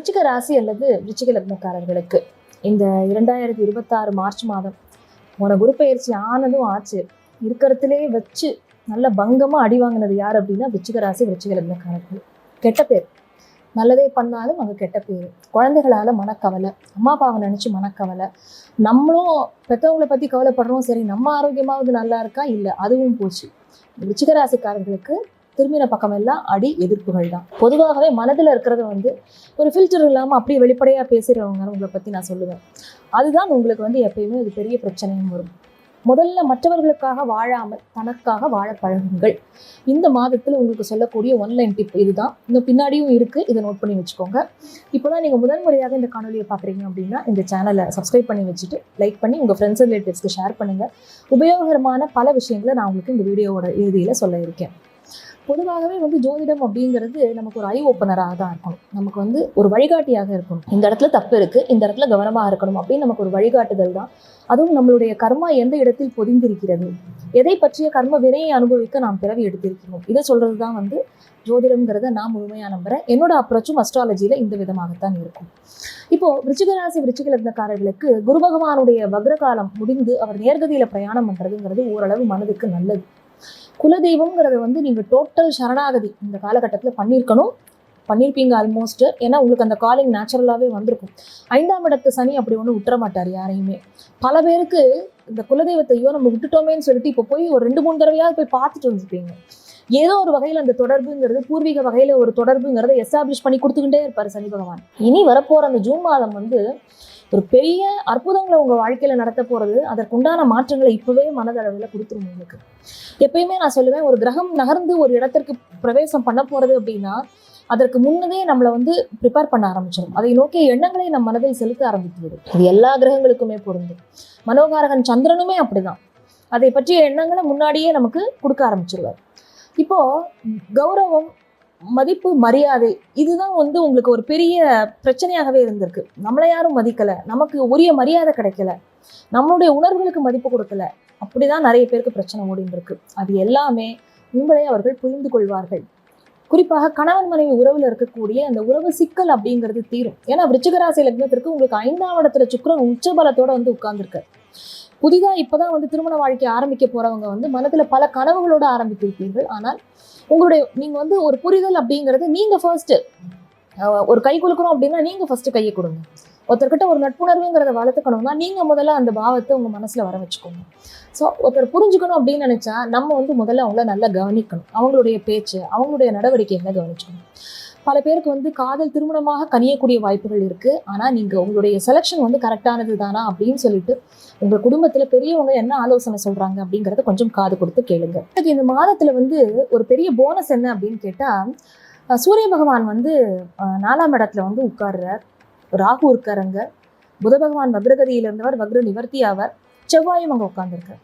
விருச்சிக ராசி அல்லது விருச்சிக லக்னக்காரர்களுக்கு இந்த 2026 மார்ச் மாதம் போன குரு பயிற்சி ஆனதும் ஆச்சு இருக்கிறதுலே வச்சு நல்ல பங்கமா அடி வாங்கினது யார் அப்படின்னா விருச்சிக ராசி விருச்சிக லக்னக்காரர்கள். கெட்ட பேர், நல்லதே பண்ணாலும் அங்கே கெட்ட பேர், குழந்தைகளால மனக்கவலை, அம்மா அப்பாவை நினைச்சு மனக்கவலை, நம்மளும் பெற்றவங்களை பத்தி கவலைப்படுறோம், சரி நம்ம ஆரோக்கியமாவது நல்லா இருக்கா இல்லை, அதுவும் போச்சு. விருச்சிக ராசிக்காரர்களுக்கு திரும்பின பக்கம் எல்லாம் அடி எதிர்ப்புகள் தான். பொதுவாகவே மனதில் இருக்கிறத ஒரு ஃபில்டர் இல்லாமல் அப்படியே வெளிப்படையாக பேசுகிறவங்க உங்களை பற்றி நான் சொல்லுவேன். அதுதான் உங்களுக்கு எப்பயுமே இது பெரிய பிரச்சனையும் வரும். முதல்ல மற்றவர்களுக்காக வாழாமல் தனக்காக வாழ பழகுங்கள். இந்த மாதத்தில் உங்களுக்கு சொல்லக்கூடிய ஒன்லைன் டிப் இதுதான். இன்னும் பின்னாடியும் இருக்குது, இதை நோட் பண்ணி வச்சுக்கோங்க. இப்போ தான் நீங்கள் முதல் முறையாக இந்த காணொலியை பார்க்குறீங்க அப்படின்னா இந்த சேனலை சப்ஸ்கிரைப் பண்ணி வச்சுட்டு லைக் பண்ணி உங்கள் ஃப்ரெண்ட்ஸ் அண்ட் ரிலேட்டிவ்ஸ்க்கு ஷேர் பண்ணுங்கள். உபயோகரமான பல விஷயங்களை நான் உங்களுக்கு இந்த வீடியோவோட இறுதியில் சொல்ல இருக்கேன். பொதுவாகவே ஜோதிடம் அப்படிங்கிறது நமக்கு ஒரு ஐ ஓப்பனராக தான் இருக்கணும். நமக்கு ஒரு வழிகாட்டியாக இருக்கணும். இந்த இடத்துல தப்பு இருக்குது, இந்த இடத்துல கவனமாக இருக்கணும் அப்படின்னு நமக்கு ஒரு வழிகாட்டுதல் தான். அதுவும் நம்மளுடைய கர்மா எந்த இடத்தில் பொதிந்திருக்கிறது, எதை பற்றிய கர்ம வினையை அனுபவிக்க நாம் பிறவி எடுத்திருக்கிறோம், இதை சொல்கிறது தான் ஜோதிடம்ங்கிறத நான் முழுமையாக நம்புகிறேன். என்னோட அப்ரோச்சும் அஸ்ட்ராலஜியில் இந்த விதமாகத்தான் இருக்கும். இப்போது விருச்சிக ராசி விருச்சிக லக்னக்காரர்களுக்கு குரு பகவானுடைய வக்ரகாலம் முடிந்து அவர் நேர்கதியில் பிரயாணம் பண்ணுறதுங்கிறது ஓரளவு மனதுக்கு நல்லது. குலதெய்வம்ங்கிறத நீங்கள் டோட்டல் சரணாகதி இந்த காலகட்டத்தில் பண்ணியிருப்பீங்க ஆல்மோஸ்ட். ஏன்னா உங்களுக்கு அந்த காலிங் நேச்சுரலாகவே வந்திருக்கும். 5ஆம் இடத்து சனி அப்படி ஒன்றும் விட்டுற மாட்டார் யாரையுமே. பல பேருக்கு இந்த குலதெய்வத்தையோ நம்ம விட்டுட்டோமேன்னு சொல்லிட்டு இப்போ போய் ஒரு 2-3 தடவையாவது போய் பார்த்துட்டு வந்துருப்பீங்க. ஏதோ ஒரு வகையில் அந்த தொடர்புங்கிறது பூர்வீக வகையில் ஒரு தொடர்புங்கிறத எஸ்டாப்ளிஷ் பண்ணி கொடுத்துக்கிட்டே இருப்பார் சனி பகவான். இனி வரப்போகிற அந்த ஜூன் மாதம் ஒரு பெரிய அற்புதங்களை உங்கள் வாழ்க்கையில் நடத்த போகிறது. அதற்குண்டான மாற்றங்களை இப்போவே மனதளவில் கொடுத்துரும் உங்களுக்கு. எப்பயுமே நான் சொல்லுவேன், ஒரு கிரகம் நகர்ந்து ஒரு இடத்திற்கு பிரவேசம் பண்ண போகிறது அப்படின்னா அதற்கு முன்னதே நம்மளை ப்ரிப்பேர் பண்ண ஆரம்பிச்சிடும். அதை நோக்கிய எண்ணங்களை நம் மனதில் செலுத்த ஆரம்பித்து விடும். இது எல்லா கிரகங்களுக்குமே பொருந்தும். மனோகாரகன் சந்திரனுமே அப்படிதான். அதை பற்றிய எண்ணங்களை முன்னாடியே நமக்கு கொடுக்க ஆரம்பிச்சிருவார். இப்போ கௌரவம், மதிப்பு, மரியாதை இதுதான் உங்களுக்கு ஒரு பெரிய பிரச்சனையாகவே இருந்திருக்கு. நம்மளை யாரும் மதிக்கலை, நமக்கு உரிய மரியாதை கிடைக்கல, நம்மளுடைய உணர்வுகளுக்கு மதிப்பு கொடுக்கல, அப்படிதான் நிறைய பேருக்கு பிரச்சனை ஓடின்னு இருக்கு. அது எல்லாமே உங்களை அவர்கள் புரிந்து கொள்வார்கள். குறிப்பாக கணவன் மனைவி உறவில் இருக்கக்கூடிய அந்த உறவு சிக்கல் அப்படிங்கிறது தீரும். ஏன்னா விருச்சிக ராசி லக்னத்திற்கு உங்களுக்கு 5ஆம் இடத்துல சுக்கிரன் உச்சபலத்தோட உட்கார்ந்துருக்கு. புதிதாக இப்போதான் திருமண வாழ்க்கை ஆரம்பிக்க போறவங்க மனதில் பல கனவுகளோட ஆரம்பித்திருப்பீர்கள். ஆனால் நீங்க ஒரு புரிதல் அப்படிங்கிறது நீங்க ஃபர்ஸ்ட் ஒரு கை கொடுக்கணும் அப்படின்னா நீங்க ஃபர்ஸ்ட் கையை கொடுங்க. ஒருத்தர்கிட்ட ஒரு நட்புணர்வுங்கிறத வளர்த்துக்கணும்னா நீங்க முதல்ல அந்த பாவத்தை உங்க மனசுல வர வச்சுக்கோங்க. ஸோ ஒருத்தர் புரிஞ்சுக்கணும் அப்படின்னு நினைச்சா நம்ம முதல்ல அவங்கள நல்லா கவனிக்கணும். அவங்களுடைய பேச்சு, அவங்களுடைய நடவடிக்கைகளை கவனிச்சுக்கணும். பல பேருக்கு காதல் திருமணமாக கனியக்கூடிய வாய்ப்புகள் இருக்கு. ஆனா நீங்க உங்களுடைய செலெக்ஷன் கரெக்டானது தானா அப்படின்னு சொல்லிட்டு உங்க குடும்பத்துல பெரியவங்க என்ன ஆலோசனை சொல்றாங்க அப்படிங்கறத கொஞ்சம் காது கொடுத்து கேளுங்க. இந்த மாதத்துல ஒரு பெரிய போனஸ் என்ன அப்படின்னு கேட்டா, சூரிய பகவான் 4ஆம் இடத்துல உட்கார்றார், ராகு இருக்காருங்க, புத பகவான் வக்ரகதியில் இருந்தவர் வக்ர நிவர்த்தி ஆவார், செவ்வாயும் அங்கே உட்கார்ந்துருக்கார்.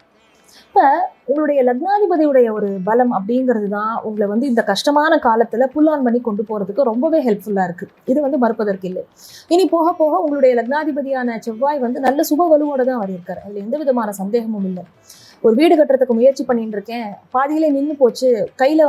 இப்போ உங்களுடைய லக்னாதிபதியுடைய ஒரு பலம் அப்படிங்கிறது தான் உங்களை இந்த கஷ்டமான காலத்தில் புல் ஆன் பண்ணி கொண்டு போகிறதுக்கு ரொம்பவே ஹெல்ப்ஃபுல்லாக இருக்குது. இது மறுப்பதற்கு இல்லை. இனி போக போக உங்களுடைய லக்னாதிபதியான செவ்வாய் நல்ல சுப வலுவோடு தான் அவர் இருக்கார். அதில் எந்த விதமான சந்தேகமும் இல்லை. ஒரு வீடு கட்டுறதுக்கு முயற்சி பண்ணிட்டு இருக்கேன், பாதியிலே நின்று போச்சு, கையில்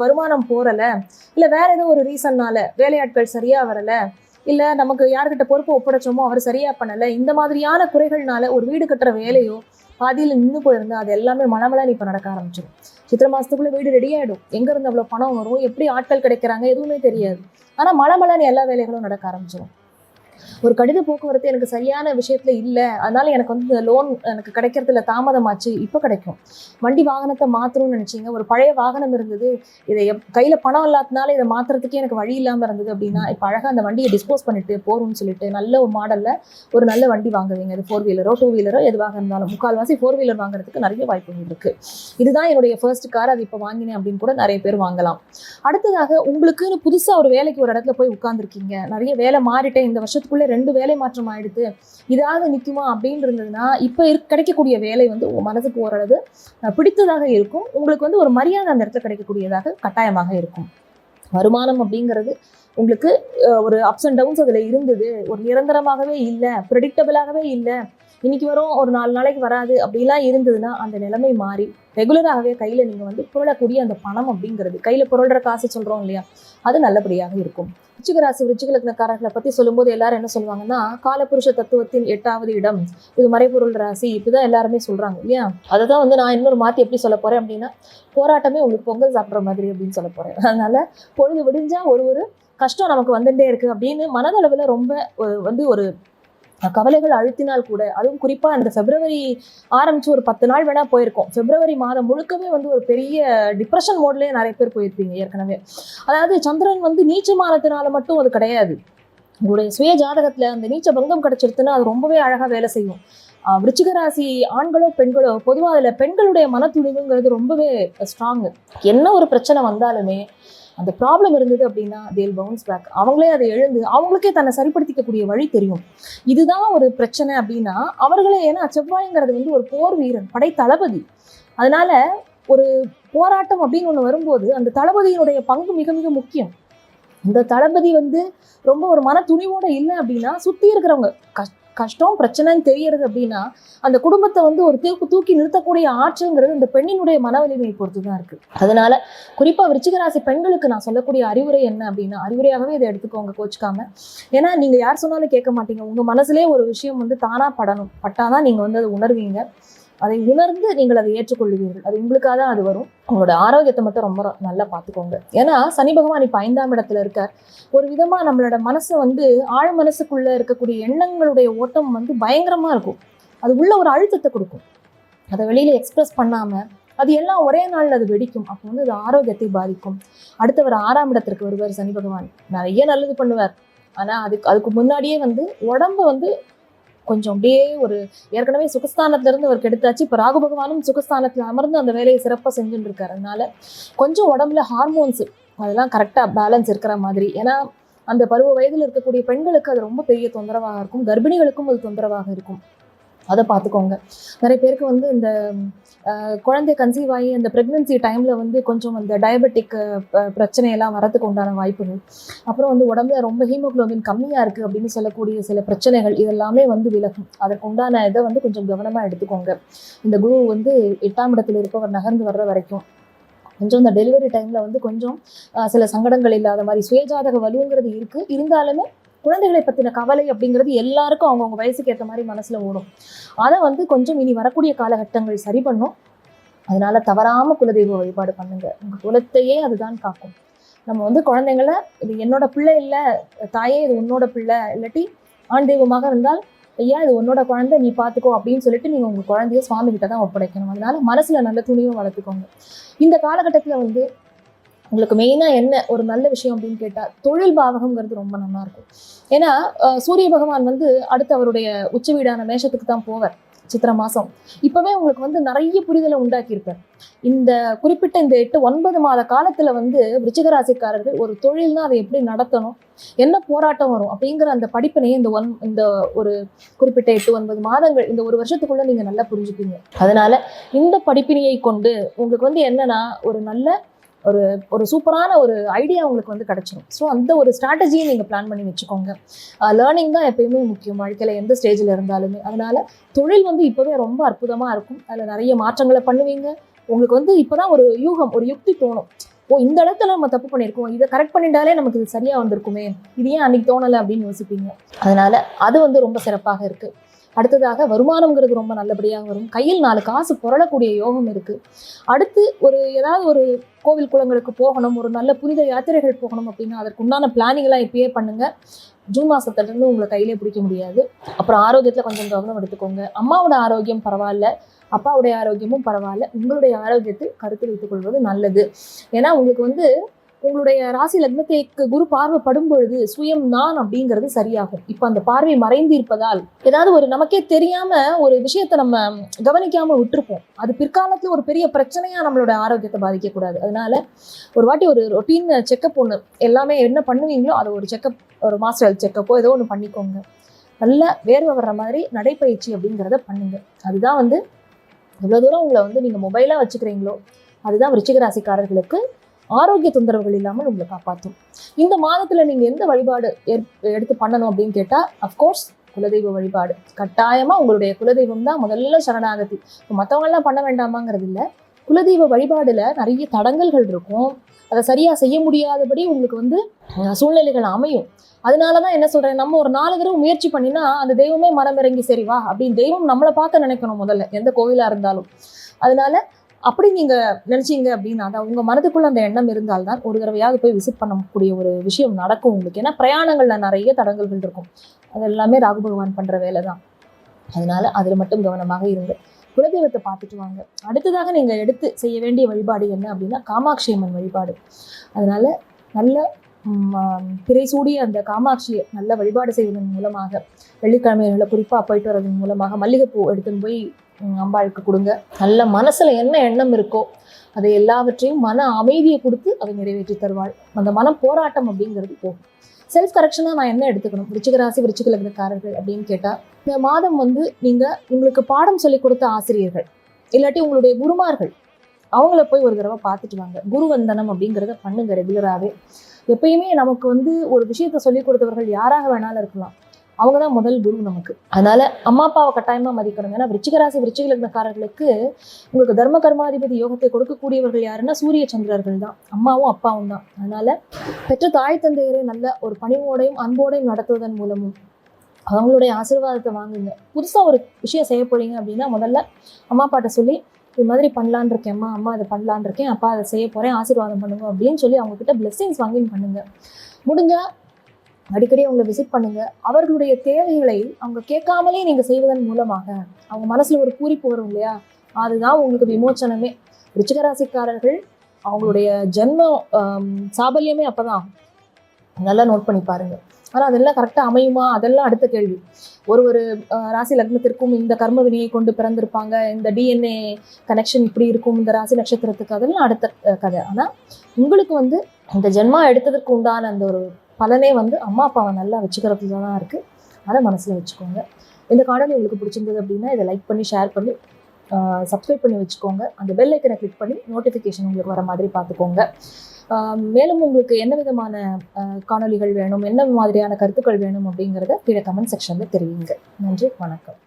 வருமானம் போறலை, இல்லை வேற ஏதோ ஒரு ரீசன்னால வேலையாட்கள் சரியாக வரலை, இல்லை நமக்கு யார்கிட்ட பொறுப்பு ஒப்படைச்சோமோ அவர் சரியா பண்ணலை, இந்த மாதிரியான குறைகள்னால ஒரு வீடு கட்டுற வேலையோ பாதியில் நின்று போயிருந்தா அது எல்லாமே மனமலன்னு இப்போ நடக்க ஆரம்பிச்சிடும். சித்திரை மாசத்துக்குள்ள வீடு ரெடி ஆகிடும். எங்கேருந்து அவ்வளோ பணம் வரும், எப்படி ஆட்கள் கிடைக்கிறாங்க எதுவுமே தெரியாது. ஆனால் மலமலன்னு எல்லா வேலைகளும் நடக்க ஆரம்பிச்சிடும். ஒரு கடித போக்குவரத்து எனக்கு சரியான விஷயத்துல இல்லை, அதனால எனக்கு லோன் எனக்கு கிடைக்கிறதுல தாமதமாச்சு, இப்போ கிடைக்கும். வண்டி வாகனத்தை மாற்றணும்னு நினச்சிங்க, ஒரு பழைய வாகனம் இருந்தது, இதை கையில் பணம் இல்லாதனால இதை மாற்றுறதுக்கே எனக்கு வழி இல்லாமல் இருந்தது அப்படின்னா இப்போ அழகாக அந்த வண்டியை டிஸ்போஸ் பண்ணிட்டு போகிறோம்னு சொல்லிட்டு நல்ல ஒரு மாடலில் ஒரு நல்ல வண்டி வாங்குவீங்க. அது 4 வீலரோ 2 வீலரோ எதுவாக இருந்தாலும். முக்கால்வாசி 4 வீலர் வாங்குறதுக்கு நிறைய வாய்ப்புகள் இருக்குது. இதுதான் என்னுடைய ஃபர்ஸ்ட் கார், அது இப்போ வாங்கினேன் அப்படின்னு கூட நிறைய பேர் வாங்கலாம். அடுத்ததாக உங்களுக்குன்னு புதுசாக ஒரு வேலைக்கு ஒரு இடத்துல போய் உட்கார்ந்துருக்கீங்க, நிறைய வேலை மாறிட்டேன், இந்த வருஷத்துக்குள்ளே 2 வேலை மாற்றம் ஆயிடுது, இதாவது நிற்குமா அப்படின்னு இருந்ததுன்னா இப்போ கிடைக்கக்கூடிய வேலை உங்க மனதுக்கு ஓரளவு பிடித்ததாக இருக்கும். உங்களுக்கு ஒரு மரியாதை அந்த இடத்துல கிடைக்கக்கூடியதாக கட்டாயமாக இருக்கும். வருமானம் அப்படிங்கிறது உங்களுக்கு ஒரு அப்ஸ் அண்ட் டவுன்ஸ் அதில் இருந்தது, ஒரு நிரந்தரமாகவே இல்லை, ப்ரெடிக்டபிளாகவே இல்லை, இன்னைக்கு வரும் ஒரு 4 நாளைக்கு வராது அப்படிலாம் இருந்ததுன்னா அந்த நிலைமை மாறி ரெகுலராகவே கையில நீங்க வந்து புரளக்கூடிய அந்த பணம் அப்படிங்கிறது, கையில புரள்ற காசு சொல்றோம் இல்லையா, அது நல்லபடியாக இருக்கும். விருச்சிக ராசி விருச்சிக லக்னக்காரர்களை பத்தி சொல்லும்போது எல்லாரும் என்ன சொல்லுவாங்கன்னா, காலபுருஷ தத்துவத்தின் 8வது இடம், இது மறைபொருள் ராசி, இப்படிதான் எல்லாருமே சொல்றாங்க இல்லையா. அதைதான் வந்து நான் இன்னொரு மாத்தி எப்படி சொல்ல போறேன் அப்படின்னா, போராட்டமே உங்களுக்கு பொங்கல் சாப்பிட்ற மாதிரி அப்படின்னு சொல்ல போறேன். அதனால பொழுது விடிஞ்சா ஒரு கஷ்டம் நமக்கு வந்துட்டே இருக்கு அப்படின்னு மனதளவுல ரொம்ப வந்து ஒரு கவலைகள் அழுத்தினால் கூட, அதுவும் குறிப்பா இந்த பிப்ரவரி ஆரம்பிச்சு ஒரு 10 நாள் வேணா போயிருக்கோம். பிப்ரவரி மாதம் முழுக்கவே வந்து ஒரு பெரிய டிப்ரெஷன் மோட்லயே நிறைய பேர் போயிருப்பீங்க ஏற்கனவே. அதாவது சந்திரன் வந்து நீச்சமானதுனால மட்டும் அது கிடையாது. உங்களுடைய சுய ஜாதகத்துல அந்த நீச்ச பங்கம் கிடைச்சிருச்சுன்னா அது ரொம்பவே அழகா வேலை செய்யும். விருச்சிக ராசி ஆண்களோ பெண்களோ பொதுவாக அதுல பெண்களுடைய மனத்துணிவுங்கிறது ரொம்பவே ஸ்ட்ராங். என்ன ஒரு பிரச்சனை வந்தாலுமே அந்த ப்ராப்ளம் இருந்தது அப்படின்னா தேல் பவுன்ஸ் பேக். அவங்களே அதை எழுந்து அவங்களுக்கே தன்னை சரிப்படுத்திக்கக்கூடிய வழி தெரியும். இதுதான் ஒரு பிரச்சனை அப்படின்னா அவர்களே, ஏன்னா செவ்வாய்ங்கிறது வந்து ஒரு போர் வீரன், படை தளபதி. அதனால ஒரு போராட்டம் அப்படின்னு ஒன்று வரும்போது அந்த தளபதியினுடைய பங்கு மிக மிக முக்கியம். இந்த தளபதி வந்து ரொம்ப ஒரு மன துணிவோட இல்லை அப்படின்னா சுற்றி இருக்கிறவங்க கஷ்டம் பிரச்சனைன்னு தெரியறது அப்படின்னா அந்த குடும்பத்தை வந்து ஒரு தூக்கி நிறுத்தக்கூடிய ஆற்றல்ங்கிறது இந்த பெண்ணினுடைய மன வலிமையை பொறுத்து தான் இருக்கு. அதனால குறிப்பா விருச்சிக ராசி பெண்களுக்கு நான் சொல்லக்கூடிய அறிவுரை என்ன அப்படின்னா, அறிவுரையாகவே இதை எடுத்துக்கோங்க, கோச்சுக்காம. ஏன்னா நீங்க யார் சொன்னாலும் கேட்க மாட்டீங்க. உங்க மனசுலேயே ஒரு விஷயம் வந்து தானா படணும், பட்டாதான் நீங்க வந்து அதை உணர்வீங்க. அதை உணர்ந்து நீங்கள் அதை ஏற்றுக்கொள்ளுவீர்கள். அது உங்களுக்காக தான் அது வரும். உங்களோட ஆரோக்கியத்தை மட்டும் ரொம்ப நல்லா பார்த்துக்கோங்க. ஏன்னா சனி பகவான் இப்போ 5ஆம் இடத்துல இருக்கார். ஒரு விதமா நம்மளோட மனசை வந்து ஆழ மனசுக்குள்ள இருக்கக்கூடிய எண்ணங்களுடைய ஓட்டம் வந்து பயங்கரமா இருக்கும். அது உள்ள ஒரு அழுத்தத்தை கொடுக்கும். அதை வெளியில எக்ஸ்பிரஸ் பண்ணாம அது எல்லாம் ஒரே நாள்ல அது வெடிக்கும். அப்போ வந்து அது ஆரோக்கியத்தை பாதிக்கும். அடுத்தவர் 6ஆம் இடத்திற்கு வருவார் சனி பகவான். நிறைய நல்லது பண்ணுவார். ஆனா அதுக்கு முன்னாடியே வந்து உடம்பு வந்து கொஞ்சம் அப்படியே ஒரு ஏற்கனவே சுகஸ்தானத்துல இருந்து அவருக்கு எடுத்தாச்சு. இப்போ ராகு பகவானும் சுகஸ்தானத்துல அமர்ந்து அந்த வேலையை சிறப்பாக செஞ்சுட்டு இருக்காரு. அதனால கொஞ்சம் உடம்புல ஹார்மோன்ஸ் அதெல்லாம் கரெக்டா பேலன்ஸ் இருக்கிற மாதிரி. ஏன்னா அந்த பருவ வயதில் இருக்கக்கூடிய பெண்களுக்கு அது ரொம்ப பெரிய தொந்தரவாக இருக்கும். கர்ப்பிணிகளுக்கும் அது தொந்தரவாக இருக்கும். அதை பார்த்துக்கோங்க. நிறைய பேருக்கு வந்து இந்த குழந்தை கன்சீவ் ஆகி அந்த ப்ரெக்னன்சி டைமில் வந்து கொஞ்சம் அந்த டயபெட்டிக் பிரச்சனையெல்லாம் வரதுக்கு உண்டான வாய்ப்புகள், அப்புறம் வந்து உடம்புல ரொம்ப ஹீமோக்ளோபின் கம்மியாக இருக்குது அப்படின்னு சொல்லக்கூடிய சில பிரச்சனைகள், இதெல்லாமே வந்து விலகும். அதற்கு உண்டான இதை வந்து கொஞ்சம் கவனமாக எடுத்துக்கோங்க. இந்த குரு வந்து 8ஆம் இடத்துல இருப்பவர் நகர்ந்து வர்ற வரைக்கும் கொஞ்சம் இந்த டெலிவரி டைமில் வந்து கொஞ்சம் சில சங்கடங்கள் இல்லாத மாதிரி சுயஜாதக வலுங்கிறது இருக்குது. இருந்தாலுமே குழந்தைகளை பற்றின கவலை அப்படிங்கிறது எல்லாருக்கும் அவங்கவுங்க வயசுக்கு ஏற்ற மாதிரி மனசில் ஓடும். அதை வந்து கொஞ்சம் இனி வரக்கூடிய காலகட்டங்கள் சரி பண்ணும். அதனால தவறாமல் குலதெய்வ வழிபாடு பண்ணுங்க. உங்கள் குலத்தையே அதுதான் காக்கும். நம்ம வந்து குழந்தைங்கள இது என்னோட பிள்ளை இல்லை தாயே, இது உன்னோட பிள்ளை, இல்லாட்டி ஆண் தெய்வமாக இருந்தால் ஐயா இது உன்னோட குழந்தை, நீ பார்த்துக்கோ அப்படின்னு சொல்லிட்டு நீங்கள் உங்கள் குழந்தைய சுவாமி கிட்ட தான் ஒப்படைக்கணும். அதனால மனசில் நல்ல துணியும் வளர்த்துக்கோங்க. இந்த காலகட்டத்தில் வந்து உங்களுக்கு மெயினாக என்ன ஒரு நல்ல விஷயம் அப்படின்னு கேட்டால் தொழில் பாவகம்ங்கிறது ரொம்ப நல்லா இருக்கும். ஏன்னா சூரிய பகவான் வந்து அடுத்து அவருடைய உச்ச வீடான மேஷத்துக்கு தான் போவார் சித்திரை மாதம். இப்போவே உங்களுக்கு வந்து நிறைய புரிதலை உண்டாக்கியிருப்பார். இந்த குறிப்பிட்ட இந்த 8-9 மாத காலத்தில் வந்து விருச்சிக ராசிக்காரர்கள் ஒரு தொழில்னா அதை எப்படி நடத்தணும், என்ன போராட்டம் வரும் அப்படிங்கிற அந்த படிப்பினையை இந்த ஒரு குறிப்பிட்ட 8-9 மாதங்கள், இந்த ஒரு வருஷத்துக்குள்ள நீங்கள் நல்லா புரிஞ்சுப்பீங்க. அதனால இந்த படிப்பினையை கொண்டு உங்களுக்கு வந்து என்னன்னா ஒரு நல்ல ஒரு சூப்பரான ஒரு ஐடியா உங்களுக்கு வந்து கிடைச்சிடும். ஸோ அந்த ஒரு ஸ்ட்ராட்டஜியை நீங்கள் பிளான் பண்ணி வச்சுக்கோங்க. லேர்னிங் தான் எப்பயுமே முக்கியம் வாழ்க்கையில் எந்த ஸ்டேஜில் இருந்தாலுமே. அதனால தொழில் வந்து இப்போவே ரொம்ப அற்புதமாக இருக்கும். அதில் நிறைய மாற்றங்களை பண்ணுவீங்க. உங்களுக்கு வந்து இப்போதான் ஒரு யூகம், ஒரு யுக்தி தோணும். இந்த இடத்துல நம்ம தப்பு பண்ணியிருக்கோம், இதை கரெக்ட் பண்ணிட்டாலே நமக்கு இது சரியாக வந்திருக்குமே, இது ஏன் அன்னைக்கு தோணலை அப்படின்னு யோசிப்பீங்க. அதனால அது வந்து ரொம்ப சிறப்பாக இருக்குது. அடுத்ததாக வருமானம்ங்கிறது ரொம்ப நல்லபடியாக வரும். கையில் 4 காசு புரளக்கூடிய யோகம் இருக்கு. அடுத்து ஏதாவது ஒரு கோவில் குளங்களுக்கு போகணும், ஒரு நல்ல புனித யாத்திரைகள் போகணும் அப்படின்னா அதற்கு உண்டான பிளானிங்லாம் இப்பயே பண்ணுங்க. ஜூன் மாசத்துலேருந்து உங்களை கையிலே பிடிக்க முடியாது. அப்புறம் ஆரோக்கியத்தில் கொஞ்சம் கவனம் எடுத்துக்கோங்க. அம்மாவோட ஆரோக்கியம் பரவாயில்ல, அப்பாவுடைய ஆரோக்கியமும் பரவாயில்ல, உங்களுடைய ஆரோக்கியத்தை கருத்தில் வைத்துக் கொள்வது நல்லது. ஏன்னா உங்களுக்கு வந்து உங்களுடைய ராசி லக்னத்தைக்கு குரு பார்வைப்படும் பொழுது சுயம் நான் அப்படிங்கிறது சரியாகும். இப்போ அந்த பார்வை மறைந்து இருப்பதால் ஏதாவது ஒரு நமக்கே தெரியாம ஒரு விஷயத்தை நம்ம கவனிக்காம விட்டுருப்போம். அது பிற்காலத்துல ஒரு பெரிய பிரச்சனையா நம்மளோட ஆரோக்கியத்தை பாதிக்கக்கூடாது. அதனால ஒரு வாட்டி ஒரு ரொட்டீன் செக்கப் ஒன்று, எல்லாமே என்ன பண்ணுவீங்களோ அதை ஒரு செக்கப், ஒரு மாஸ்டர் ஹெல்த் செக்கப்போ ஏதோ ஒன்று பண்ணிக்கோங்க. நல்ல வேர்வை வர்ற மாதிரி நடைப்பயிற்சி அப்படிங்கிறத பண்ணுங்க. அதுதான் வந்து எவ்வளோ தூரம் உங்களை வந்து நீங்கள் மொபைலாக வச்சுக்கிறீங்களோ அதுதான் விருச்சிக ராசிக்காரர்களுக்கு ஆரோக்கிய தொந்தரவுகள் இல்லாமல் உங்களை காப்பாற்றும். இந்த மாதத்தில் நீங்கள் எந்த வழிபாடு எடுத்து பண்ணணும் அப்படின்னு கேட்டால், அஃப்கோர்ஸ் குலதெய்வ வழிபாடு கட்டாயமா உங்களுடைய குலதெய்வம் தான் முதல்ல சரணாகதி. மற்றவங்க எல்லாம் பண்ண வேண்டாமாங்கிறது இல்லை. குலதெய்வ வழிபாடுல நிறைய தடங்கல்கள் இருக்கும். அதை சரியா செய்ய முடியாதபடி உங்களுக்கு சூழ்நிலைகள் அமையும். அதனாலதான் என்ன சொல்றேன், நம்ம ஒரு 4 தடவை முயற்சி பண்ணினா அந்த தெய்வமே மனம் இறங்கி சரி வா அப்படின்னு தெய்வம் நம்மளை பார்க்க நினைக்கணும் முதல்ல, எந்த கோவிலா இருந்தாலும். அதனால அப்படி நீங்க நினைச்சீங்க அப்படின்னா, அதான் உங்க மனதுக்குள்ள அந்த எண்ணம் இருந்தால்தான் ஒரு தடவையாவது போய் விசிட் பண்ணக்கூடிய ஒரு விஷயம் நடக்கும் உங்களுக்கு. ஏன்னா பிரயாணங்கள்ல நிறைய தடங்கல்கள் இருக்கும். அது எல்லாமே ராகு பகவான் பண்ற வேலை தான். அதனால அதுல மட்டும் கவனமாக இருங்க. குலதெய்வத்தை பார்த்துட்டு வாங்க. அடுத்ததாக நீங்க எடுத்து செய்ய வேண்டிய வழிபாடு என்ன அப்படின்னா, காமாட்சி அம்மன் வழிபாடு. அதனால நல்ல திரை சூடிய அந்த காமாட்சியை நல்ல வழிபாடு செய்வதன் மூலமாக, வெள்ளிக்கிழமையில குறிப்பா போயிட்டு வர்றதன் மூலமாக மல்லிகைப்பூ எடுத்துன்னு போய் அம்பாளுக்கு கொடுங்க. நல்ல மனசுல என்ன எண்ணம் இருக்கோ அதை எல்லாவற்றையும் மன அமைதியை கொடுத்து அதை நிறைவேற்றி தருவாள். அந்த மனம் போராட்டம் அப்படிங்கிறது போகும். செல்ஃப் கரெக்ஷனாக நான் என்ன எடுத்துக்கணும், விருச்சிக ராசி விருச்சிக லக்னக்காரர்கள் அப்படின்னு கேட்டால், இந்த மாதம் நீங்க உங்களுக்கு பாடம் சொல்லி கொடுத்த ஆசிரியர்கள் இல்லாட்டி உங்களுடைய குருமார்கள் அவங்கள போய் ஒரு தடவை பார்த்துட்டு வாங்க. குரு வந்தனம் அப்படிங்கிறத பண்ணுங்க ரெகுலராகவே. எப்பயுமே நமக்கு ஒரு விஷயத்த சொல்லி கொடுத்தவர்கள் யாராக வேணாலும் இருக்கலாம், அவங்க தான் முதல் குரு நமக்கு. அதனால அம்மா அப்பாவை கட்டாயமா மதிக்கணும். ஏன்னா விருச்சிக ராசி விருச்சிக லக்னக்காரர்களுக்கு உங்களுக்கு தர்ம கர்மாதிபதி யோகத்தை கொடுக்கக்கூடியவர்கள் யாருன்னா சூரிய சந்திரர்கள் தான், அம்மாவும் அப்பாவும் தான். அதனால பெற்ற தாய் தந்தையரை நல்ல ஒரு பணிவோடையும் அன்போடையும் நடத்துவதன் மூலமும் அவங்களுடைய ஆசீர்வாதத்தை வாங்குங்க. புதுசா ஒரு விஷயம் செய்ய போறீங்க அப்படின்னா முதல்ல அம்மா அப்பாட்ட சொல்லி, இது மாதிரி பண்ணலான் இருக்கேன்மா, அம்மா அதை பண்ணலான் இருக்கேன், அப்பா அதை செய்ய போறேன், ஆசீர்வாதம் பண்ணுங்க அப்படின்னு சொல்லி அவங்க கிட்ட பிளெஸிங்ஸ் வாங்கி பண்ணுங்க. முடிஞ்சா அடிக்கடி அவங்களை விசிட் பண்ணுங்க. அவர்களுடைய தேவைகளை அவங்க கேட்காமலே நீங்க செய்வதன் மூலமாக அவங்க மனசுல ஒரு பூரிப்பு வரும் இல்லையா, அதுதான் உங்களுக்கு விமோச்சனமே. விருச்சிக ராசிக்காரர்கள் அவங்களுடைய ஜென்ம சாபல்யமே அப்பதான். நல்லா நோட் பண்ணி பாருங்க. ஆனா அதெல்லாம் கரெக்டா அமையுமா, அதெல்லாம் அடுத்த கேள்வி. ஒரு ராசி லக்னத்திற்கும் இந்த கர்ம வினையை கொண்டு பிறந்திருப்பாங்க, இந்த டிஎன்ஏ கனெக்ஷன் இப்படி இருக்கும் இந்த ராசி நட்சத்திரத்துக்கு, அதெல்லாம் அடுத்த கதை. ஆனா உங்களுக்கு இந்த ஜென்மா எடுத்ததற்கு உண்டான அந்த ஒரு பலனே அம்மா அப்பாவை நல்லா வச்சுக்கிறதுல தான் இருக்கு. அதை மனசுல வச்சுக்கோங்க. இந்த காணொலி உங்களுக்கு பிடிச்சிருந்தது அப்படின்னா இதை லைக் பண்ணி ஷேர் பண்ணி சப்ஸ்கிரைப் பண்ணி வச்சுக்கோங்க. அந்த பெல் ஐக்கனை கிளிக் பண்ணி நோட்டிஃபிகேஷன் உங்களுக்கு வர மாதிரி பார்த்துக்கோங்க. மேலும் உங்களுக்கு என்ன விதமான காணொலிகள் வேணும், என்ன மாதிரியான கருத்துக்கள் வேணும் அப்படிங்கிறத கீழே கமெண்ட் செக்ஷன்ல தெரிவிங்க. நன்றி, வணக்கம்.